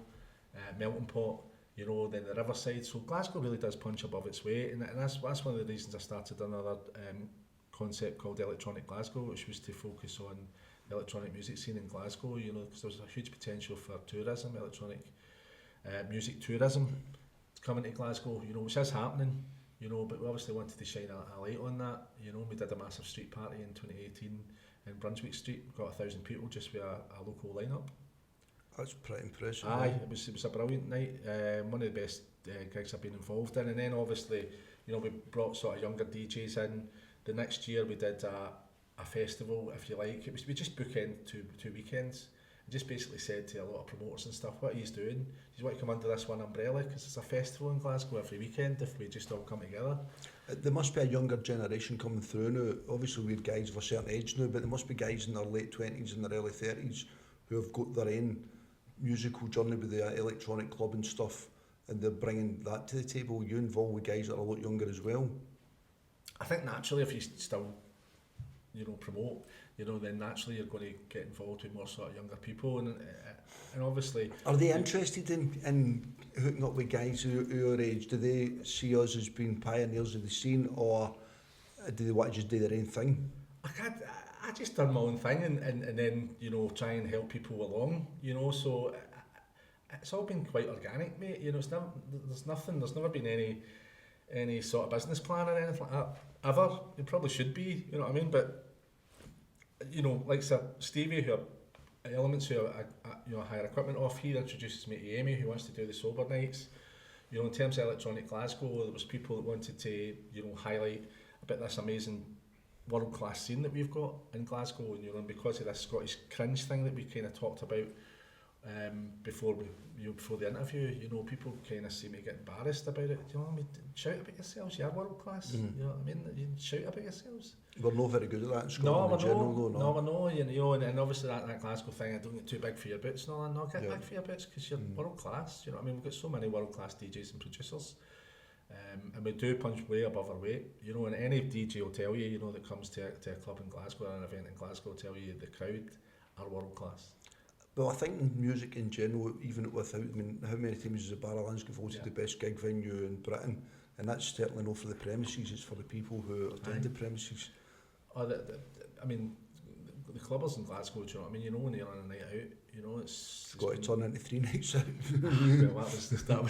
Melting Pot, you know, then the Riverside. So Glasgow really does punch above its weight, and that's one of the reasons I started another concept called Electronic Glasgow, which was to focus on the electronic music scene in Glasgow, you know, because there's a huge potential for tourism, electronic music tourism coming to Glasgow, you know, which is happening, you know, but we obviously wanted to shine a light on that, you know. We did a massive street party in 2018 in Brunswick Street, got 1,000 people just with a local lineup. That's pretty impressive. Aye, it was a brilliant night, one of the best gigs I've been involved in, and then obviously, you know, we brought sort of younger DJs in. The next year we did a festival, if you like. We just bookend two weekends, and just basically said to a lot of promoters and stuff, what he's doing, do you want to come under this one umbrella, because it's a festival in Glasgow every weekend if we just all come together. There must be a younger generation coming through now. Obviously we're guys of a certain age now, but there must be guys in their late 20s and their early 30s who have got their own musical journey with the electronic club and stuff, and they're bringing that to the table. You involve with guys that are a lot younger as well. I think naturally, if you still, you know, promote, you know, then naturally you're going to get involved with more sort of younger people, and obviously. Are they interested in hooking up with guys who are age? Do they see us as being pioneers of the scene, or do they want to just do their own thing? I just done my own thing, and then, you know, try and help people along, you know, so it's all been quite organic, mate, you know. There's never been any sort of business plan or anything like that, ever. It probably should be, you know what I mean, but, you know, like Stevie, who are Elements, who are, you know, hire equipment off, he introduces me to Amy, who wants to do the sober nights. You know, in terms of Electronic Glasgow, there was people that wanted to, you know, highlight about this amazing world-class scene that we've got in Glasgow, and, you know, and because of this Scottish cringe thing that we kind of talked about before the interview, you know, people kind of seem to get embarrassed about it. You know what I mean? Shout about yourselves, you're world class. You know what I mean? You shout about yourselves. We're not very good at that in Scotland in general, though. No, I know, you know, and obviously that Glasgow thing, I don't get too big for your boots and all that. No, get big for your boots, because you're world class. You know what I mean? We've got so many world class DJs and producers, and we do punch way above our weight. You know, and any DJ will tell you, you know, that comes to a club in Glasgow or an event in Glasgow, will tell you the crowd are world class. Well, I think in music in general, even without, I mean, how many times is the Barcelona voted the best gig venue in Britain? And that's certainly not for the premises, it's for the people who attend the premises. Oh, I mean, the clubbers in Glasgow, do you know what I mean? You know, when you're on a night out, you know, it's got to turn into 3 nights out. Well, that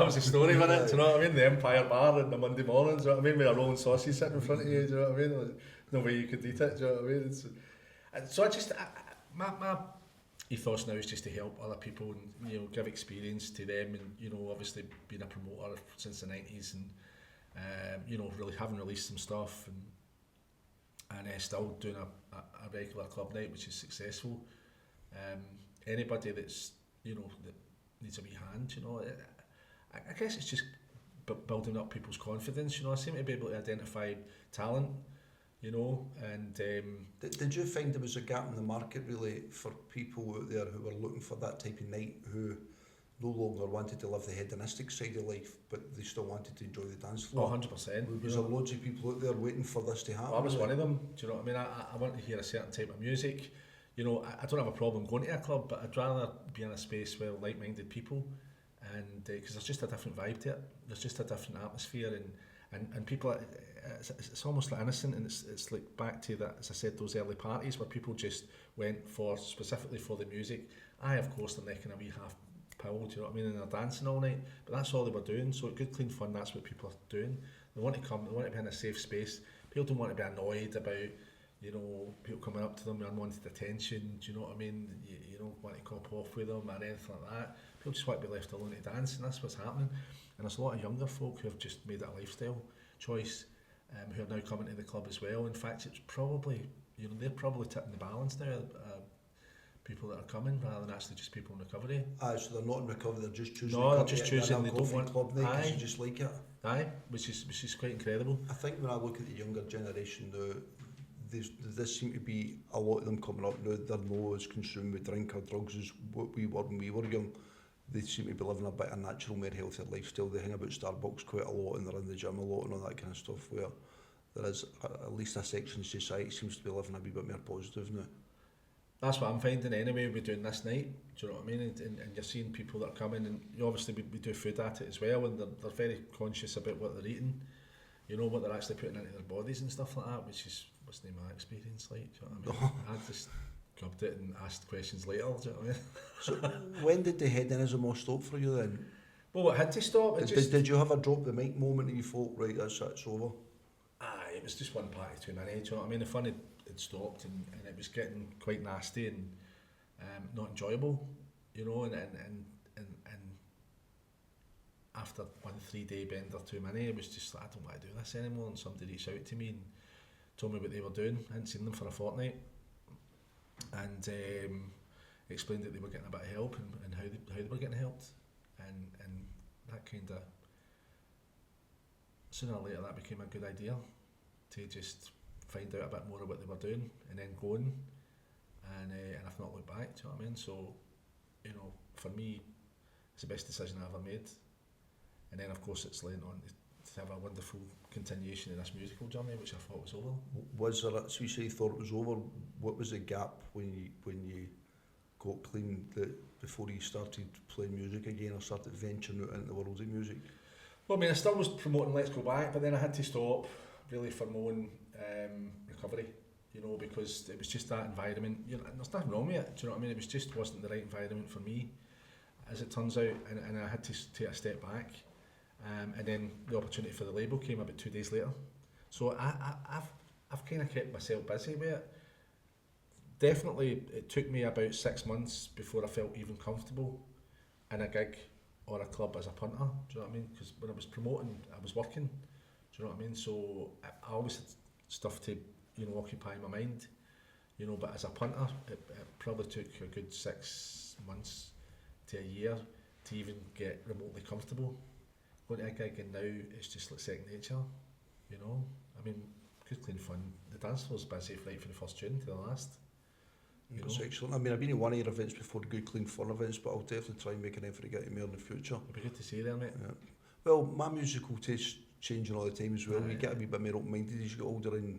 was the story, wasn't it? Do you know what I mean? The Empire Bar on the Monday morning, do you know what I mean? With a rolling sausage sitting in front of you, do you know what I mean? There's no way you could eat it, do you know what I mean? So my ethos now is just to help other people and, you know, give experience to them, and, you know, obviously being a promoter since the 90s, and you know, really having released some stuff, and still doing a regular club night which is successful. Anybody that's, you know, that needs a wee hand, you know, I guess it's just building up people's confidence. You know, I seem to be able to identify talent, you know, and did you find there was a gap in the market really for people out there who were looking for that type of night, who no longer wanted to live the hedonistic side of life, but they still wanted to enjoy the dance floor? 100%. There's loads of people out there waiting for this to happen. Well, I was one of them. Do you know what I mean? I want to hear a certain type of music. You know, I don't have a problem going to a club, but I'd rather be in a space where like-minded people, and because there's just a different vibe to it. There's just a different atmosphere, and people, it's almost like innocent, and it's like back to that, as I said, those early parties where people just went for, specifically for the music. Of course they're necking a wee half pill, do you know what I mean, and they're dancing all night, but that's all they were doing. So at Good Clean Fun, that's what people are doing. They want to come, they want to be in a safe space. People don't want to be annoyed about, you know, people coming up to them with unwanted attention, do you know what I mean? You don't want to cop off with them or anything like that. People just want to be left alone to dance, and that's what's happening. And there's a lot of younger folk who have just made it a lifestyle choice, who are now coming to the club as well. In fact, it's probably, you know, they're probably tipping the balance now, people that are coming, rather than actually just people in recovery. So they're not in recovery, they're just choosing no, they're just choosing, they don't want club night because you just like it. Which is quite incredible. I think when I look at the younger generation now, there seem to be a lot of them coming up now, they're not as consumed with drink or drugs as what we were when we were young. They seem to be living a bit of natural, more healthier lifestyle. They hang about Starbucks quite a lot, and they're in the gym a lot and all that kind of stuff, where there is at least a section of society seems to be living a wee bit more positive now. That's what I'm finding anyway, we're doing this night, do you know what I mean? And you're seeing people that are coming, and obviously we do food at it as well, and they're very conscious about what they're eating, you know, what they're actually putting into their bodies and stuff like that, which wasn't my experience like, do you know what I mean? I just grabbed it and asked questions later, do you know what I mean? So when did the hedonism all stop for you then? Well, it had to stop. Did you have a drop the mic moment and you thought, right, that's over? It was just one party too many, do you know what I mean? The fun had stopped, and it was getting quite nasty and not enjoyable, you know, and after 1 3-day bender too many, it was just like, I don't want to do this anymore. And somebody reached out to me and told me what they were doing. I hadn't seen them for a fortnight, and explained that they were getting a bit of help and how they were getting helped, and that kind of, sooner or later that became a good idea to just find out a bit more of what they were doing and then going, and I've not looked back, do you know what I mean? So, you know, for me, it's the best decision I ever made. And then of course it's lent on to have a wonderful continuation of this musical journey, which I thought was over. Was there so you say you thought it was over, what was the gap when you got clean before you started playing music again or started venturing out into the world of music? Well, I mean, I still was promoting Let's Go Back, but then I had to stop really for my own recovery, you know, because it was just that environment. You know, there's nothing wrong with it, do you know what I mean? It was just wasn't the right environment for me, as it turns out, and I had to take a step back. And then the opportunity for the label came about 2 days later. So I've kind of kept myself busy with it. Definitely, it took me about 6 months before I felt even comfortable in a gig or a club as a punter. Do you know what I mean? Because when I was promoting, I was working. Do you know what I mean? So I always had stuff to, you know, occupy my mind. You know, but as a punter, it probably took a good 6 months to a year to even get remotely comfortable. Going to a gig, and now it's just like second nature, you know. I mean, Good Clean Fun, the dance floor's busy right from the first tune to the last. That's excellent. I mean, I've been to one of your events before, Good Clean Fun events, but I'll definitely try and make an effort to get to more in the future. It'd be good to see you there, mate. Yeah. Well, my musical taste changing all the time as well. You get a wee bit more open-minded as you get older, and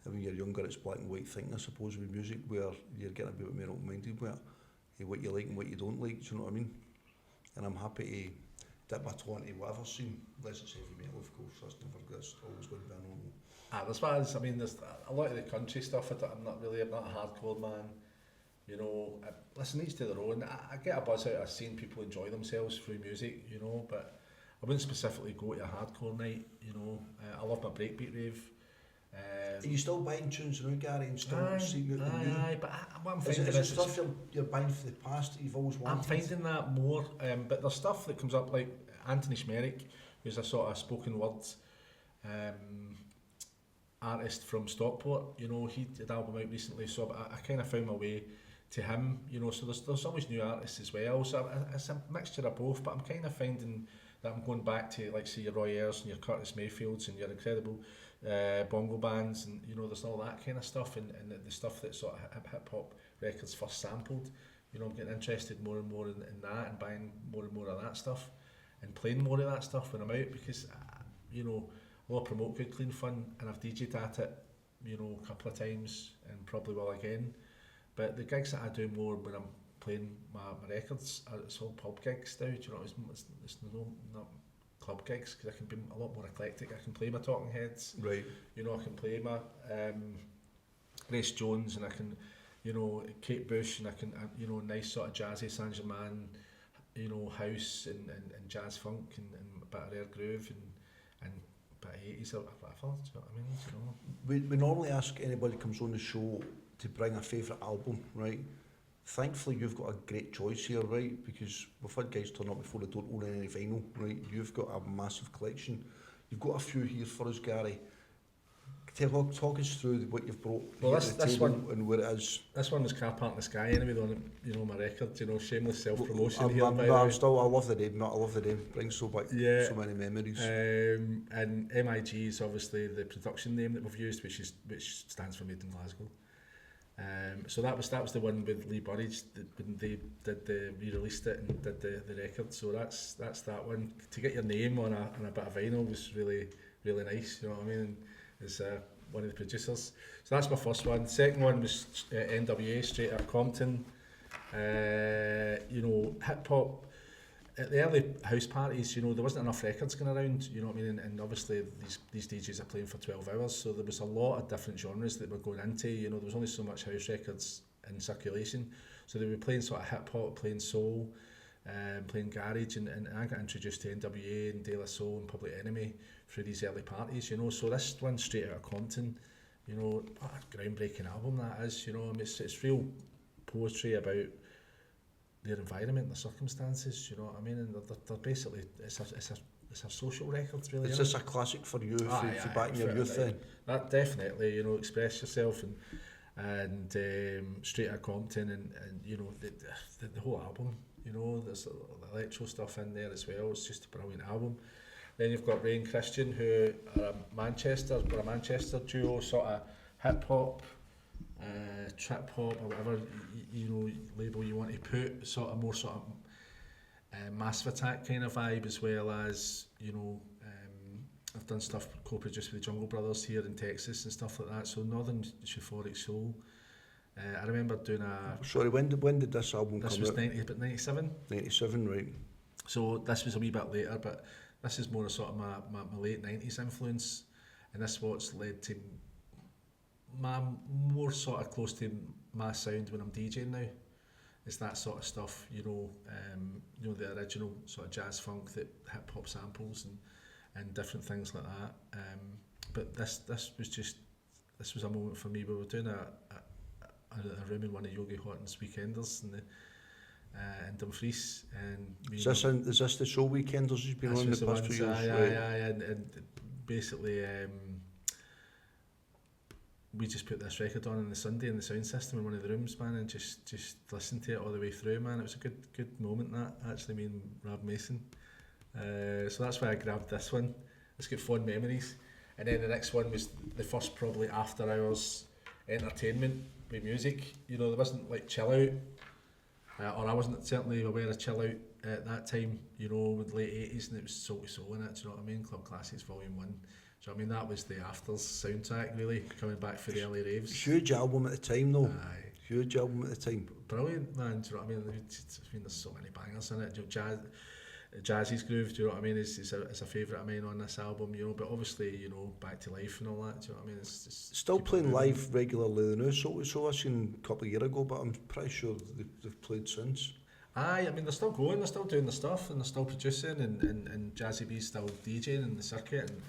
when you're younger it's black and white thinking, I suppose, with music, where you're getting a bit more open-minded with what you like and what you don't like, do you know what I mean? And I'm happy to dip my toe into whatever scene, unless it's heavy metal, of course. That's always going to be a normal. As far as, I mean, there's a lot of the country stuff, I'm not a hardcore man, you know. Listen, each to their own. I get a buzz out of seeing people enjoy themselves through music, you know, but I wouldn't specifically go to a hardcore night, you know. I love my breakbeat rave. Are you still buying tunes now, Gary, and still seeing out the new? But what I'm finding is it stuff you're buying for the past that you've always wanted? I'm finding that more, but there's stuff that comes up like Anthony Schmerick, who's a sort of spoken word artist from Stockport. You know, he did an album out recently, so I kind of found my way to him. You know, so there's always new artists as well. So it's a mixture of both, but I'm kind of finding that I'm going back to, like, say, your Roy Ayers and your Curtis Mayfields and your incredible bongo bands, and, you know, there's all that kind of stuff, and the stuff that sort of hip hop records first sampled. You know, I'm getting interested more and more in that, and buying more and more of that stuff, and playing more of that stuff when I'm out, because, you know, I'll promote Good Clean Fun, and I've DJ'd at it, you know, a couple of times, and probably will again. But the gigs that I do more when I'm playing my records, it's all pub gigs now. Do you know, it's not club gigs, because I can be a lot more eclectic. I can play my Talking Heads, Right. you know, I can play my Grace Jones, and I can, you know, Kate Bush, and I can, you know, nice sort of jazzy Saint-Germain, you know, house and jazz funk and a bit of rare groove and a bit of 80s or whatever, do you know what I mean? So, We normally ask anybody who comes on the show to bring a favourite album, right? Thankfully, you've got a great choice here, right? Because we've had guys turn up before they don't own any vinyl, right? You've got a massive collection. You've got a few here for us, Gary. Talk us through what you've brought well, here to the this table one, and where it is. this one was Car Park in the Sky anyway, though, you know, my record, you know, shameless self-promotion I'm, here. I'm, by no, the I'm way. still, I love the name, I love the name. Brings so back so many memories. And MIG is obviously the production name that we've used, which stands for Made in Glasgow. So that was the one with Lee Burridge when they re-released it and did the record. So that's that one. To get your name on a bit of vinyl was really nice. You know what I mean? As one of the producers. So that's my first one. Second one was NWA, straight out of Compton. You know, hip hop. At the early house parties, you know, there wasn't enough records going around, you know what I mean, and obviously these DJs are playing for 12 hours, so there was a lot of different genres that were going into, you know, there was only so much house records in circulation, so they were playing sort of hip hop, playing soul, playing garage, and I got introduced to NWA and De La Soul and Public Enemy through these early parties, you know, so this one straight out of Compton, you know, what a groundbreaking album that is, you know, I mean, it's real poetry about their environment, their circumstances, you know what I mean, and they're basically, it's a social record, really. Is this a classic for you, for back in your youth then? That definitely, you know, express yourself and straight out of Compton and you know, the whole album, you know, there's electro stuff in there as well, it's just a brilliant album. Then you've got Ray and Christian, who are a Manchester duo, sort of hip hop, trip hop or whatever you know label you want to put, sort of Massive Attack kind of vibe, as well as, you know, I've done stuff co-produced with the Jungle Brothers here in Texas and stuff like that, so Northern Euphoric Soul. I remember doing Sorry, when did this album come out? This was 97. 97, right. So this was a wee bit later, but this is more a sort of my late 90s influence, and this what's led to my more sort of close to my sound when I'm DJing now. It's that sort of stuff, you know, the original sort of jazz funk, that hip hop samples and different things like that. But this was a moment for me. We were doing a room in one of Yogi Horton's weekenders in Dumfries, and is this the Soul Weekenders he's been on the past 2 years? And basically we just put this record on the Sunday in the sound system in one of the rooms, man, and just listened to it all the way through, man. It was a good moment, that, actually, me and Rob Mason. So that's why I grabbed this one. It's got fond memories. And then the next one was the first probably after hours entertainment with music. You know, there wasn't like chill out, or I wasn't certainly aware of chill out at that time, you know, with the late 80s, and it was Soul to Soul in it, do you know what I mean? Club Classics Volume 1. So I mean, that was the Afters soundtrack, really, coming back for the early raves. Huge album at the time, though. Aye. Huge album at the time. Brilliant, man. Do you know what I mean? There's so many bangers in it. You know, Jazzy's Groove, do you know what I mean? It's a favourite of mine on this album, you know. But obviously, you know, Back to Life and all that. Do you know what I mean? It's still playing live regularly now. So I seen a couple of years ago, but I'm pretty sure they've played since. Aye, I mean, they're still going, they're still doing the stuff, and they're still producing, and Jazzy B's still DJing in the circuit, and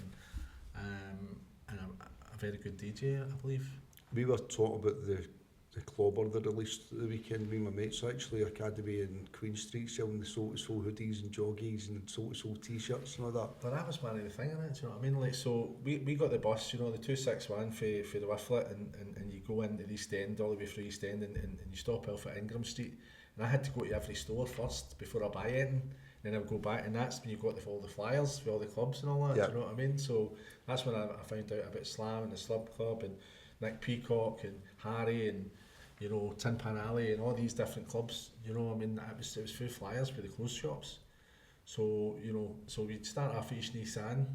a very good DJ, I believe. We were talking about the clobber they released the weekend. Me and my mates actually, Academy in Queen Street, selling the Soul to Soul hoodies and joggies and Soul to Soul t-shirts and all that. But that was one of the things, do you know what I mean? Like, so we got the bus, you know, the 261 for the Wifflet, and you go into the East End, all the way through East End, and you stop off at Ingram Street. And I had to go to every store first before I buy anything. Then I would go back, and that's when you got all the flyers for all the clubs and all that, Yeah. do you know what I mean? So that's when I found out about Slam and the Slub Club and Nick Peacock and Harry and, you know, Tin Pan Alley and all these different clubs, you know. I mean, it was through flyers for the clothes shops. So, you know, so we'd start off at East Nissan,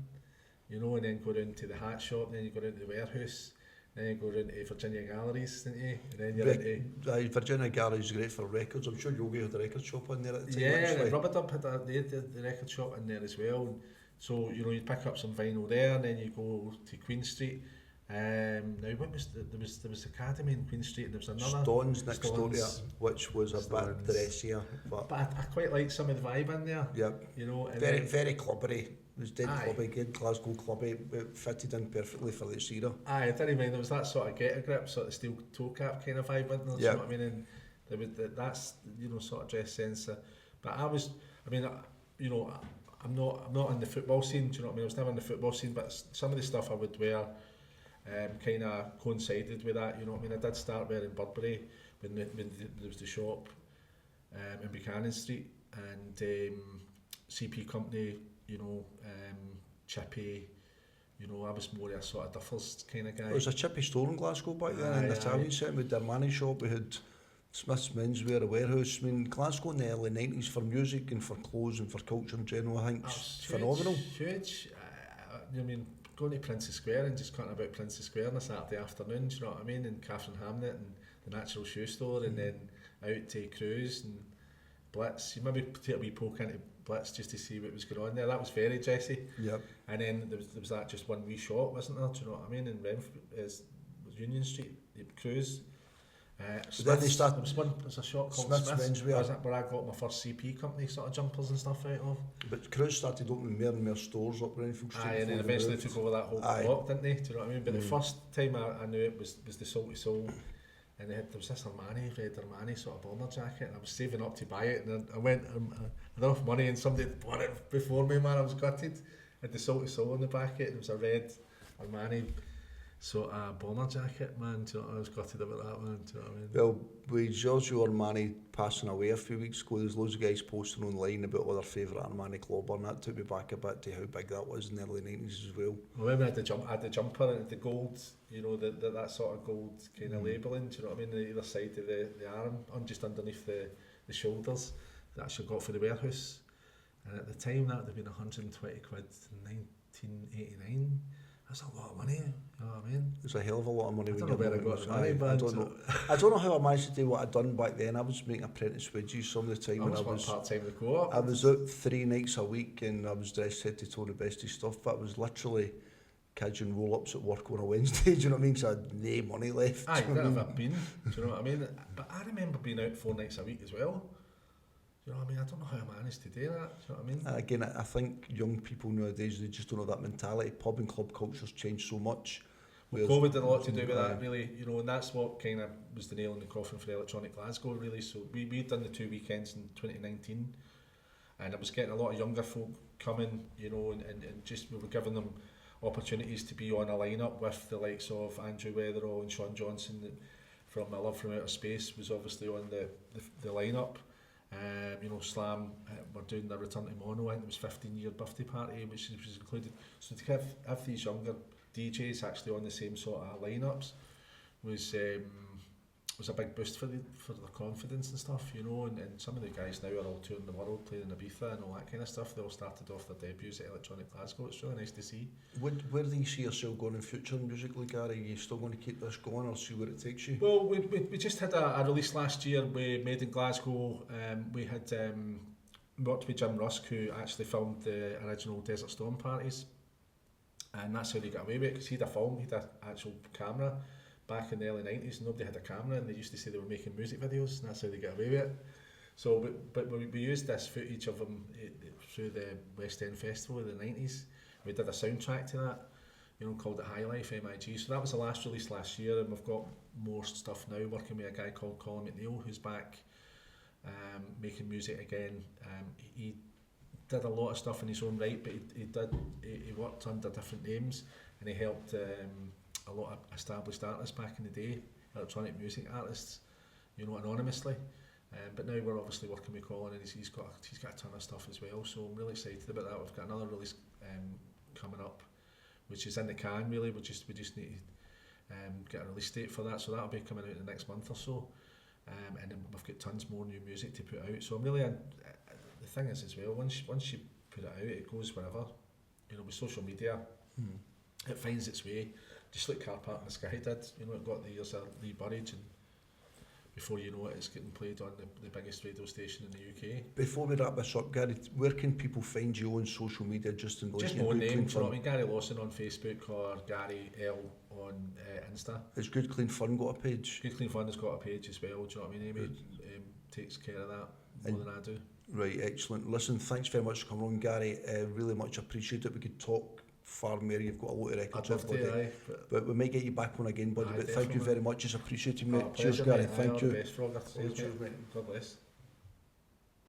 you know, and then go down to the hat shop, and then you go down to the warehouse, then you go down to Virginia Galleries, didn't you? And then you're into... Virginia Galleries is great for records. I'm sure Yogi had a record shop on there at the time. Yeah, actually. Rubber Dub had the record shop in there as well. And So, you know, you pick up some vinyl there, and then you go to Queen Street. Now, what was there was Academy in Queen Street, and there was another Stones next door to it, which was a bit Stones. dressier, but I quite like some of the vibe in there. yep, You know, and very then, very clubbery. It was dead Aye. clubby, good Glasgow clubby. It fitted in perfectly for this era. aye, I didn't mind. There was that sort of get a grip, sort of steel toe cap kind of vibe in there. Yep. You know what I mean? And there was that's, you know, sort of dress sense. But you know, I'm not in the football scene. Do you know what I mean? I was never in the football scene, but some of the stuff I would wear kind of coincided with that. You know what I mean? I did start wearing Burberry when there was the shop in Buchanan Street, and CP Company. You know, Chippy. You know, I was more a sort of duffers kind of guy. There was a Chippy store in Glasgow back then, in the Italian set with their Armani shop. We had Smith's Menswear, a warehouse. I mean, Glasgow in the early 90s for music and for clothes and for culture in general, I think, is phenomenal. Huge. I mean, going to Princess Square and just cutting about Princess Square on a Saturday afternoon, do you know what I mean? And Catherine Hamnet and the Natural Shoe Store, and then out to Cruise and Blitz. You maybe take a wee poke into Blitz just to see what was going on there. That was very dressy. Yep. And then there was that just one wee shop, wasn't there? Do you know what I mean? In was Union Street, Cruise. Then they start. There's a shop called Smith's Smith's Menswear. where I got my first CP Company sort of jumpers and stuff out of. But Cruise started opening more and more stores up Renfield Street. Aye, and then before they eventually moved. took over that whole Aye. block, didn't they? Do you know what I mean? But the first time I knew it was the Salty Soul, and there was this red Armani sort of bomber jacket, and I was saving up to buy it, and I went, I had enough money, and somebody had bought it before me, man. I was gutted. I had the Salty Soul on the back of it, and it was a red Armani sort of bomber jacket, man. Do you know, I was gutted about that one. Do you know what I mean? Well, with Giorgio Armani passing away a few weeks ago, there's loads of guys posting online about all their favourite Armani clobber, and that took me back a bit to how big that was in the early 90s as well. I remember I had the jumper and the gold, you know, that sort of gold kind of labelling, do you know what I mean, on either side of the arm, just underneath the shoulders, that I actually got for the warehouse. And at the time that would have been 120 quid in 1989. That's a lot of money, you know what I mean? It was a hell of a lot of money. I don't know where I got the money, I man. don't know. I don't know how I managed to do what I'd done back then. I was making apprentice wages some of the time. I was working part-time in the co-op. I was out 3 nights a week, and I was dressed head to toe the best of stuff, but I was literally catching roll-ups at work on a Wednesday, do you know what I mean? So I had no money left. Aye, do you know that what I have been, do you know what I mean? But I remember being out 4 nights a week as well. You know what I mean? I don't know how I managed to do that, do you know what I mean? Again, I think young people nowadays, they just don't have that mentality. Pub and club culture's changed so much. Well, COVID did a lot to do with that, really, you know, and that's what kind of was the nail in the coffin for Electronic Glasgow, really. So we'd done the 2 weekends in 2019, and I was getting a lot of younger folk coming, you know, and just we were giving them opportunities to be on a lineup with the likes of Andrew Weatherall and Sean Johnson from My Love From Outer Space was obviously on the lineup. You know, Slam were doing their return to mono, and it was 15-year birthday party, which was included. So to have these younger DJs actually on the same sort of lineups was a big boost for their confidence and stuff, you know. And some of the guys now are all touring the world, playing in Ibiza and all that kind of stuff. They all started off their debuts at Electronic Glasgow. It's really nice to see. Where do you see yourself going in future musically, Gary? Are you still going to keep this going, or see where it takes you? Well, we just had a release last year. We made in Glasgow. We had worked with Jim Rusk, who actually filmed the original Desert Storm parties, and that's how they got away with it, because he had a film, he had an actual camera back in the early 90s. Nobody had a camera, and they used to say they were making music videos, and that's how they got away with it. So, but we used this footage of them through the West End Festival in the 90s. We did a soundtrack to that, you know, called it High Life, MIG. So that was the last release last year, and we've got more stuff now, working with a guy called Colin McNeil, who's back making music again. He did a lot of stuff in his own right, but he worked under different names, and he helped a lot of established artists back in the day, electronic music artists, you know, anonymously. But now we're obviously working with Colin, and he's got a ton of stuff as well. So I'm really excited about that. We've got another release coming up, which is in the can really. We just need to get a release date for that. So that'll be coming out in the next month or so. And then we've got tons more new music to put out. So I'm really, the thing is as well, once you put it out, it goes wherever. You know, with social media, it finds its way. Just like Car Park in the Sky did, you know, it got the years of Lee Burridge and before you know it, it's getting played on the biggest radio station in the UK. Before we wrap this up, Gary, where can people find you on social media just in relation Just my own to name, Clean do you know what I Fun? mean? Gary Lawson on Facebook or Gary L on Insta. Has Good Clean Fun got a page? Good Clean Fun has got a page as well, do you know what I mean? Amy takes care of that more than I do. Right, excellent. Listen, thanks very much for coming on, Gary. Really much appreciate it. We could talk far more. You've got a lot of records I'd off, love to, buddy. aye, But we might get you back on again, buddy. Aye, But thank you definitely. very much. It's appreciated, mate. Oh, Cheers, pleasure, Gary. mate. Aye, Thank all you. the best for all that. Cheers, mate. God bless.